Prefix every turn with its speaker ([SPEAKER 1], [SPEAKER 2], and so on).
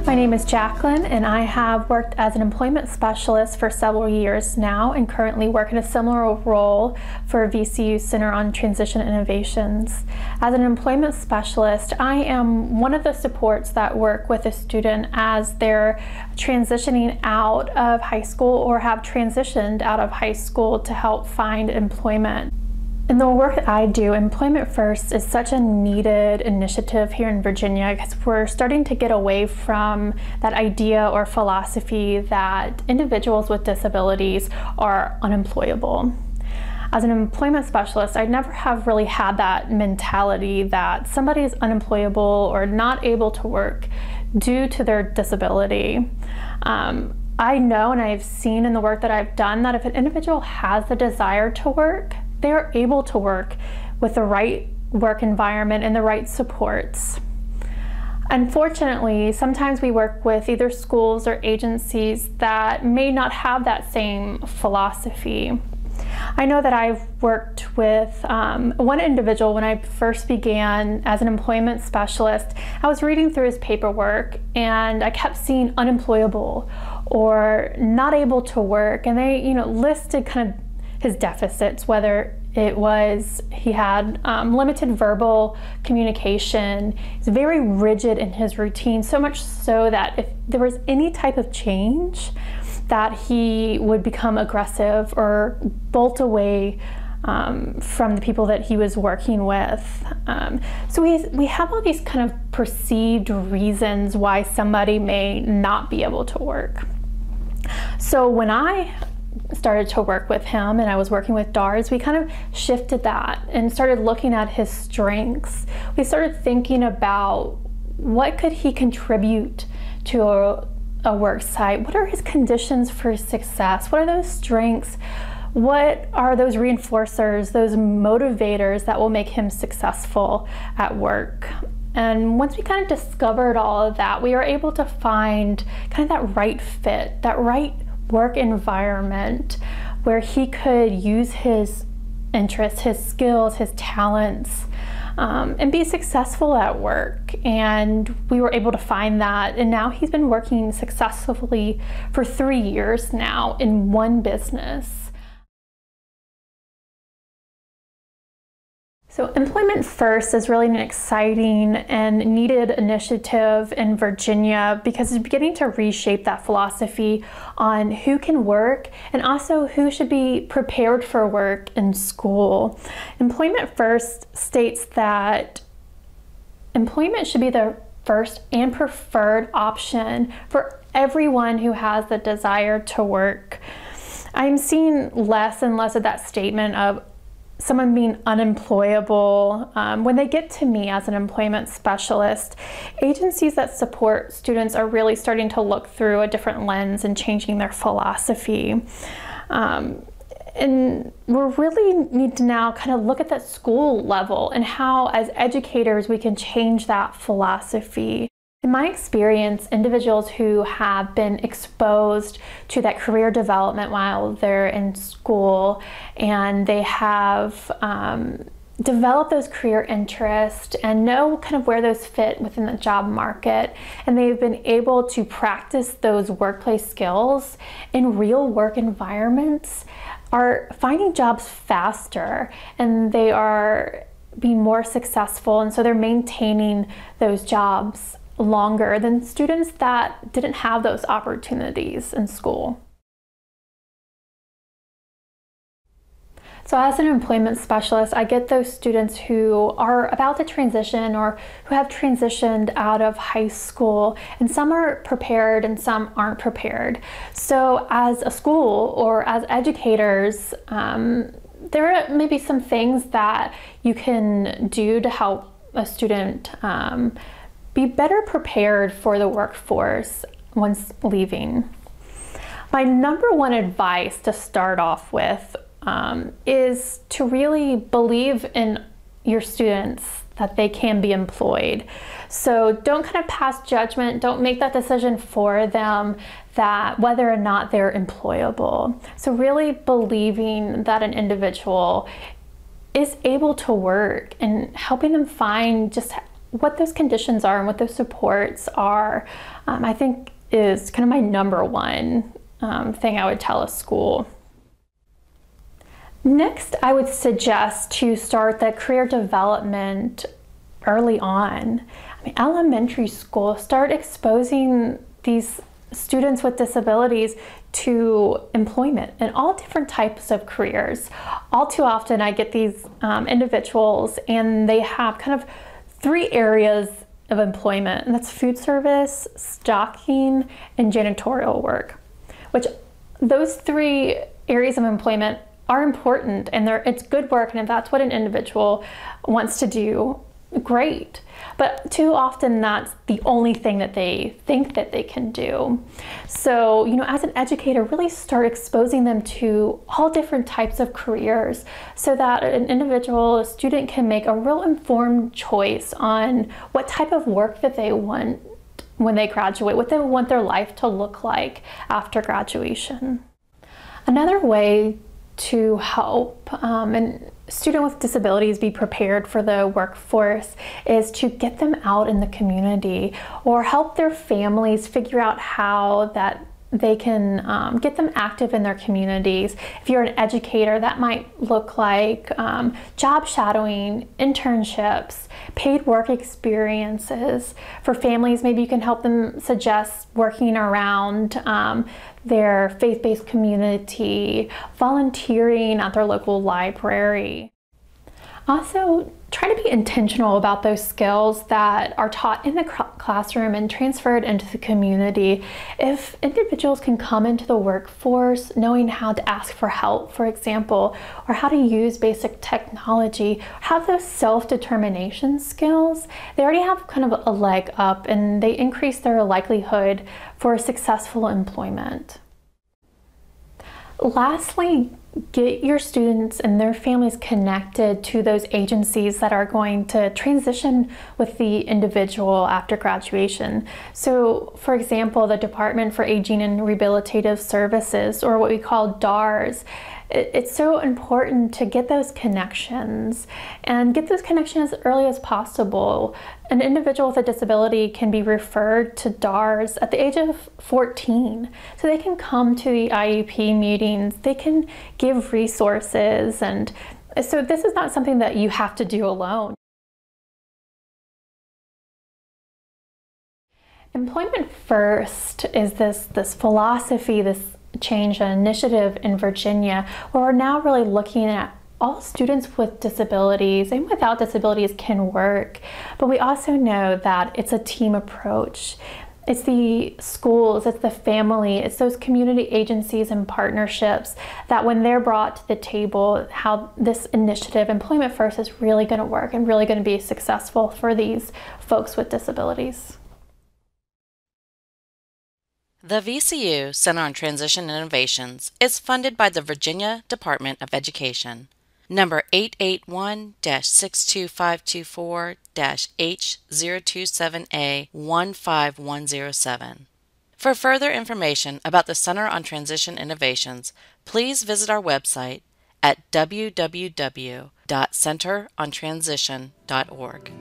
[SPEAKER 1] My name is Jacqueline, and I have worked as an employment specialist for several years now and currently work in a similar role for VCU Center on Transition Innovations. As an employment specialist, I am one of the supports that work with a student as they're transitioning out of high school or have transitioned out of high school to help find employment. In the work that I do, Employment First is such a needed initiative here in Virginia because we're starting to get away from that idea or philosophy that individuals with disabilities are unemployable. As an employment specialist, I never have really had that mentality that somebody is unemployable or not able to work due to their disability. I know, and I've seen in the work that I've done, that if an individual has the desire to work, they are able to work with the right work environment and the right supports. Unfortunately, sometimes we work with either schools or agencies that may not have that same philosophy. I know that I've worked with one individual when I first began as an employment specialist. I was reading through his paperwork and I kept seeing unemployable or not able to work, and they listed kind of his deficits, whether it was he had limited verbal communication, he's very rigid in his routine, so much so that if there was any type of change, that he would become aggressive or bolt away from the people that he was working with. So we have all these kind of perceived reasons why somebody may not be able to work. So when I started to work with him and I was working with DARS, we kind of shifted that and started looking at his strengths. We started thinking about what could he contribute to a work site? What are his conditions for success? What are those strengths? What are those reinforcers, those motivators that will make him successful at work? And once we kind of discovered all of that, we were able to find kind of that right fit, that right work environment where he could use his interests, his skills, his talents, and be successful at work. And we were able to find that, and now he's been working successfully for 3 years now in one business. So Employment First is really an exciting and needed initiative in Virginia because it's beginning to reshape that philosophy on who can work and also who should be prepared for work in school. Employment First states that employment should be the first and preferred option for everyone who has the desire to work. I'm seeing less and less of that statement of someone being unemployable. When they get to me as an employment specialist, agencies that support students are really starting to look through a different lens and changing their philosophy. And we really need to now kind of look at that school level and how, as educators, we can change that philosophy. In my experience, individuals who have been exposed to that career development while they're in school and they have developed those career interests and know kind of where those fit within the job market, and they've been able to practice those workplace skills in real work environments, are finding jobs faster and they are being more successful, and so they're maintaining those jobs longer than students that didn't have those opportunities in school. So as an employment specialist, I get those students who are about to transition or who have transitioned out of high school, and some are prepared and some aren't prepared. So as a school or as educators, there are maybe some things that you can do to help a student be better prepared for the workforce once leaving. My number one advice to start off with is to really believe in your students that they can be employed. So don't kind of pass judgment, don't make that decision for them that whether or not they're employable. So really believing that an individual is able to work and helping them find just what those conditions are and what those supports are, I think is kind of my number one thing I would tell a school. Next, I would suggest to start the career development early on. I mean, elementary school, start exposing these students with disabilities to employment and all different types of careers. All too often I get these individuals and they have kind of 3 areas of employment, and that's food service, stocking, and janitorial work, which those 3 areas of employment are important, and it's good work, and if that's what an individual wants to do, great. But too often that's the only thing that they think that they can do. So, as an educator, really start exposing them to all different types of careers so that an individual, a student, can make a real informed choice on what type of work that they want when they graduate, what they want their life to look like after graduation. Another way to help a student with disabilities be prepared for the workforce is to get them out in the community or help their families figure out how that they can get them active in their communities. If you're an educator, that might look like job shadowing, internships, paid work experiences. For families, maybe you can help them suggest working around their faith-based community, volunteering at their local library. Also, try to be intentional about those skills that are taught in the classroom and transferred into the community. If individuals can come into the workforce knowing how to ask for help, for example, or how to use basic technology, have those self-determination skills, they already have kind of a leg up and they increase their likelihood for successful employment. Lastly, get your students and their families connected to those agencies that are going to transition with the individual after graduation. So, for example, the Department for Aging and Rehabilitative Services, or what we call DARS, it's so important to get those connections and get those connections as early as possible. An individual with a disability can be referred to DARS at the age of 14. So they can come to the IEP meetings, they can give resources, and so this is not something that you have to do alone. Employment First is this philosophy, this change, an initiative in Virginia, where we're now really looking at all students with disabilities and without disabilities can work, but we also know that it's a team approach. It's the schools, it's the family, it's those community agencies and partnerships that when they're brought to the table, how this initiative, Employment First, is really going to work and really going to be successful for these folks with disabilities.
[SPEAKER 2] The VCU Center on Transition Innovations is funded by the Virginia Department of Education. Number 881-62524-H027A15107. For further information about the Center on Transition Innovations, please visit our website at www.centerontransition.org.